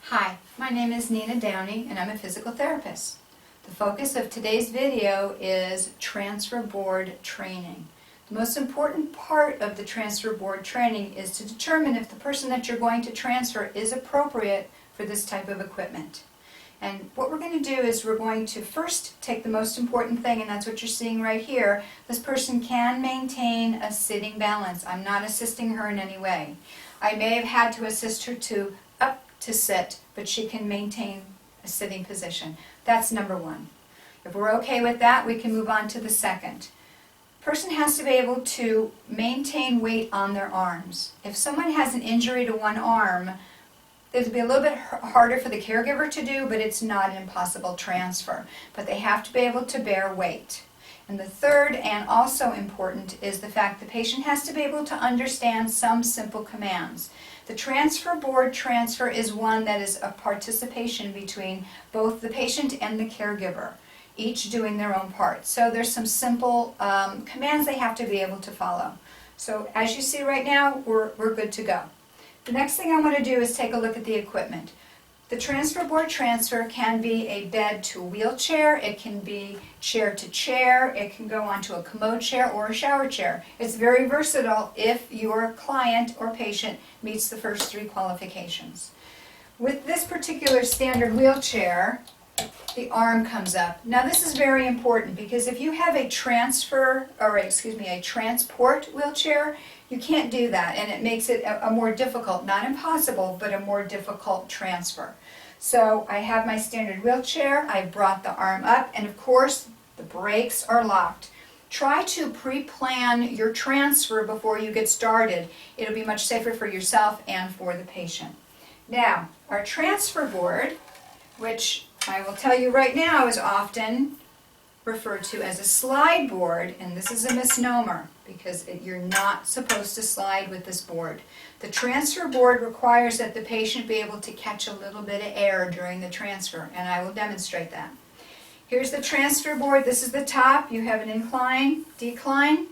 Hi, my name is Nina Downey and I'm a physical therapist. The focus of today's video is transfer board training. The most important part of the transfer board training is to determine if the person that you're going to transfer is appropriate for this type of equipment. And what we're going to do is we're going to first take the most important thing, and that's what you're seeing right here. This person can maintain a sitting balance. I'm not assisting her in any way. I may have had to assist her to sit, but she can maintain a sitting position. That's number one. If we're okay with that, we can move on to the second. Person has to be able to maintain weight on their arms. If someone has an injury to one arm, it'll be a little bit harder for the caregiver to do, but it's not an impossible transfer. But they have to be able to bear weight. And the third, and also important, is the fact the patient has to be able to understand some simple commands. The transfer board transfer is one that is a participation between both the patient and the caregiver, each doing their own part. So there's some simple commands they have to be able to follow. So as you see right now, we're good to go. The next thing I want to do is take a look at the equipment. The transfer board transfer can be a bed to wheelchair, it can be chair to chair, it can go onto a commode chair or a shower chair. It's very versatile if your client or patient meets the first three qualifications. With this particular standard wheelchair, the arm comes up. Now this is very important because if you have a transport wheelchair, you can't do that, and it makes it a more difficult, not impossible, but a more difficult transfer. So I have my standard wheelchair, I brought the arm up, and of course the brakes are locked. Try to pre-plan your transfer before you get started. It'll be much safer for yourself and for the patient. Now, our transfer board, which I will tell you right now is often referred to as a slide board, and this is a misnomer because you're not supposed to slide with this board. The transfer board requires that the patient be able to catch a little bit of air during the transfer, and I will demonstrate that. Here's the transfer board. This is the top. You have an incline, decline,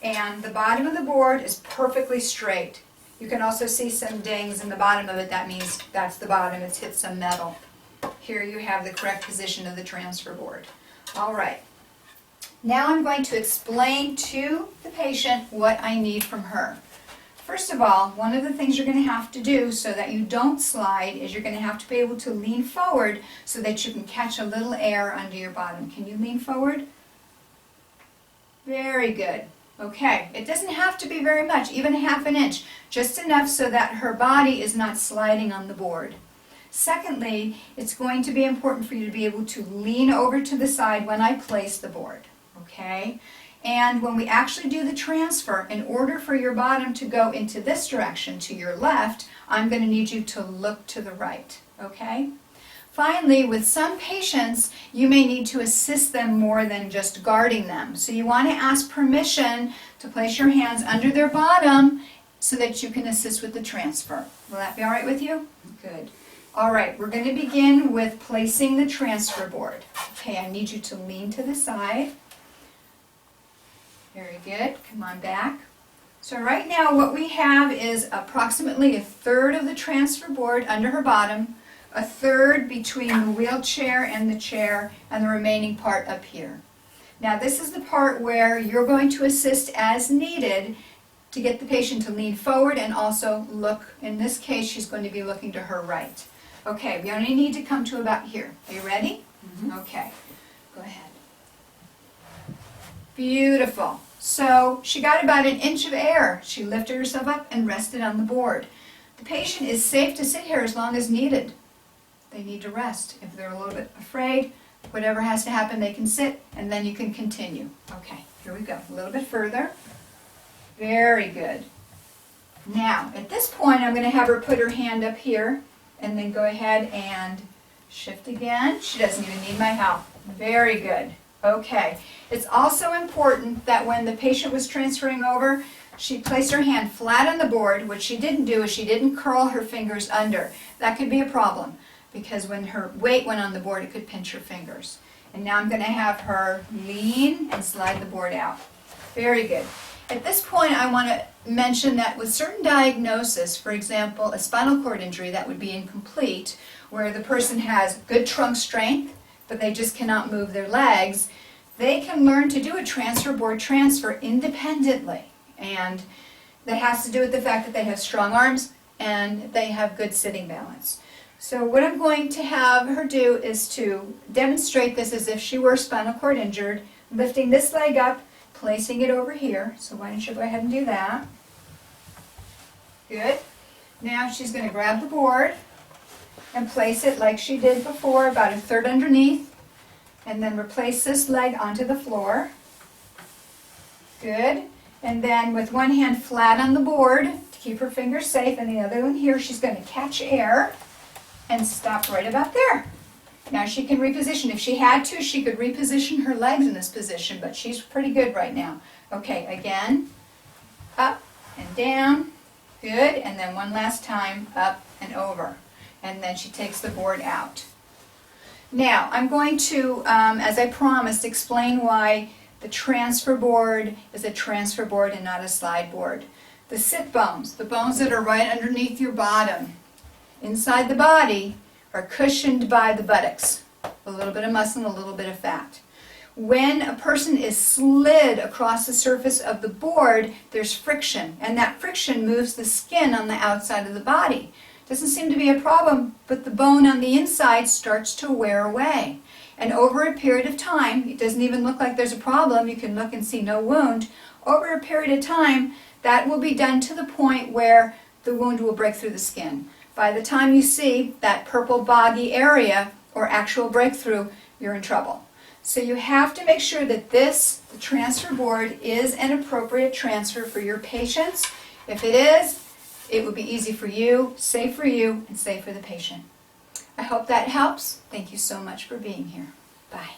and the bottom of the board is perfectly straight. You can also see some dings in the bottom of it. That means that's the bottom. It's hit some metal. Here you have the correct position of the transfer board. All right. Now I'm going to explain to the patient what I need from her. First of all, one of the things you're going to have to do so that you don't slide is you're going to have to be able to lean forward so that you can catch a little air under your bottom. Can you lean forward? Very good. Okay, it doesn't have to be very much, even a half an inch, just enough so that her body is not sliding on the board. Secondly, it's going to be important for you to be able to lean over to the side when I place the board, okay? And when we actually do the transfer, in order for your bottom to go into this direction, to your left, I'm going to need you to look to the right, okay? Finally, with some patients, you may need to assist them more than just guarding them. So you want to ask permission to place your hands under their bottom so that you can assist with the transfer. Will that be all right with you? Good. All right, we're going to begin with placing the transfer board. Okay, I need you to lean to the side. Very good. Come on back. So right now what we have is approximately a third of the transfer board under her bottom, a third between the wheelchair and the chair, and the remaining part up here. Now this is the part where you're going to assist as needed to get the patient to lean forward and also look. In this case, she's going to be looking to her right. Okay, we only need to come to about here. Are you ready? Mm-hmm. Okay, go ahead. Beautiful. So she got about an inch of air. She lifted herself up and rested on the board. The patient is safe to sit here as long as needed. They need to rest. If they're a little bit afraid, whatever has to happen, they can sit, and then you can continue. Okay, here we go. A little bit further. Very good. Now, at this point, I'm going to have her put her hand up here, and then go ahead and shift again. She doesn't even need my help. Very good. Okay. It's also important that when the patient was transferring over, she placed her hand flat on the board. What she didn't do is she didn't curl her fingers under. That could be a problem because when her weight went on the board, it could pinch her fingers. And now I'm going to have her lean and slide the board out. Very good. At this point, I want to mention that with certain diagnosis, for example, a spinal cord injury that would be incomplete, where the person has good trunk strength, but they just cannot move their legs, they can learn to do a transfer board transfer independently. And that has to do with the fact that they have strong arms and they have good sitting balance. So what I'm going to have her do is to demonstrate this as if she were spinal cord injured, lifting this leg up, placing it over here. So why don't you go ahead and do that. Good. Now she's going to grab the board and place it like she did before, about a third underneath, and then replace this leg onto the floor. Good. And then with one hand flat on the board to keep her fingers safe, and the other one here, she's going to catch air and stop right about there. Now she can reposition. If she had to, she could reposition her legs in this position, but she's pretty good right now. Okay, again, up and down. Good. And then one last time, up and over. And then she takes the board out. Now, I'm going to, as I promised, explain why the transfer board is a transfer board and not a slide board. The sit bones, the bones that are right underneath your bottom, inside the body, are cushioned by the buttocks. A little bit of muscle and a little bit of fat. When a person is slid across the surface of the board, there's friction, and that friction moves the skin on the outside of the body. Doesn't seem to be a problem, but the bone on the inside starts to wear away. And over a period of time, it doesn't even look like there's a problem, you can look and see no wound. Over a period of time, that will be done to the point where the wound will break through the skin. By the time you see that purple boggy area or actual breakthrough, you're in trouble. So you have to make sure that this, the transfer board, is an appropriate transfer for your patients. If it is, it will be easy for you, safe for you, and safe for the patient. I hope that helps. Thank you so much for being here. Bye.